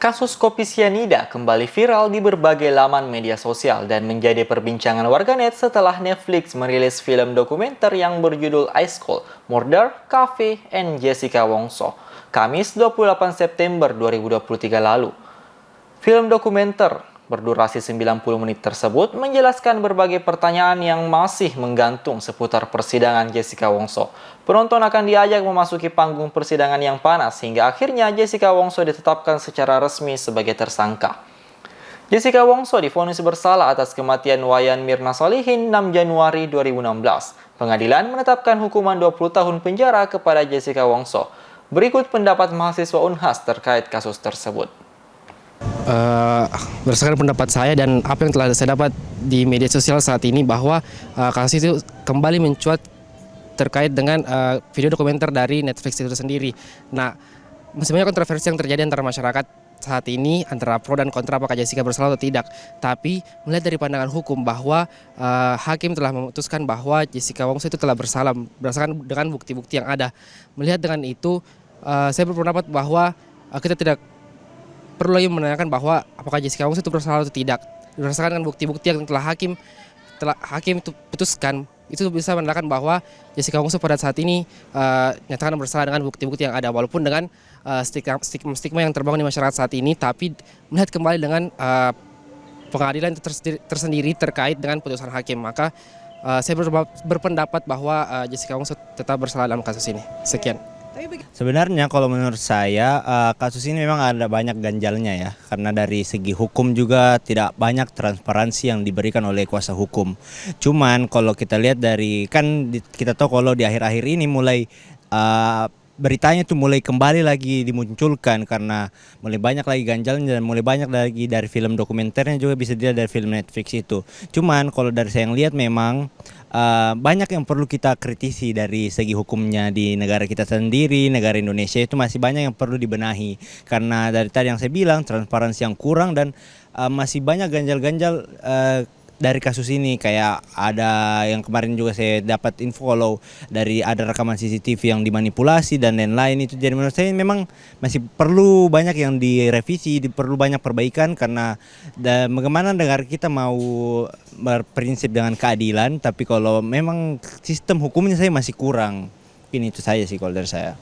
Kasus kopi sianida kembali viral di berbagai laman media sosial dan menjadi perbincangan warganet setelah Netflix merilis film dokumenter yang berjudul Ice Cold, Murder, Cafe, and Jessica Wongso, Kamis 28 September 2023 lalu. Film dokumenter berdurasi 90 menit tersebut menjelaskan berbagai pertanyaan yang masih menggantung seputar persidangan Jessica Wongso. Penonton akan diajak memasuki panggung persidangan yang panas hingga akhirnya Jessica Wongso ditetapkan secara resmi sebagai tersangka. Jessica Wongso divonis bersalah atas kematian Wayan Mirna Solihin 6 Januari 2016. Pengadilan menetapkan hukuman 20 tahun penjara kepada Jessica Wongso. Berikut pendapat mahasiswa Unhas terkait kasus tersebut. Berdasarkan pendapat saya dan apa yang telah saya dapat di media sosial saat ini bahwa kasus itu kembali mencuat terkait dengan video dokumenter dari Netflix itu sendiri. Nah, masih banyak kontroversi yang terjadi antara masyarakat saat ini antara pro dan kontra apakah Jessica bersalah atau tidak. Tapi melihat dari pandangan hukum bahwa hakim telah memutuskan bahwa Jessica Wongso itu telah bersalah berdasarkan dengan bukti-bukti yang ada. Melihat dengan itu, saya berpendapat bahwa kita tidak perlu lagi menanyakan bahwa apakah Jessica Wongso itu bersalah atau tidak. Berdasarkan dengan bukti-bukti yang telah hakim itu putuskan, itu bisa menandakan bahwa Jessica Wongso pada saat ini nyatakan bersalah dengan bukti-bukti yang ada, walaupun dengan stigma yang terbangun di masyarakat saat ini. Tapi melihat kembali dengan pengadilan itu tersendiri terkait dengan putusan hakim, maka saya berpendapat bahwa Jessica Wongso tetap bersalah dalam kasus ini. Sekian. Sebenarnya kalau menurut saya kasus ini memang ada banyak ganjalnya ya, karena dari segi hukum juga tidak banyak transparansi yang diberikan oleh kuasa hukum. Cuman kalau kita lihat dari kita tahu kalau di akhir-akhir ini mulai beritanya tuh mulai kembali lagi dimunculkan karena mulai banyak lagi ganjalnya dan mulai banyak lagi dari film dokumenternya juga bisa dilihat dari film Netflix itu. Cuman kalau dari saya yang lihat memang banyak yang perlu kita kritisi dari segi hukumnya di negara kita sendiri, negara Indonesia itu masih banyak yang perlu dibenahi. Karena dari tadi yang saya bilang, transparansi yang kurang dan masih banyak ganjal-ganjal dari kasus ini. Kayak ada yang kemarin juga saya dapat info kalau dari ada rekaman CCTV yang dimanipulasi dan lain-lain itu. Jadi menurut saya memang masih perlu banyak yang direvisi, perlu banyak perbaikan karena bagaimana negara kita mau berprinsip dengan keadilan, tapi kalau memang sistem hukumnya saya masih kurang. Ini itu saja sih kalau dari saya.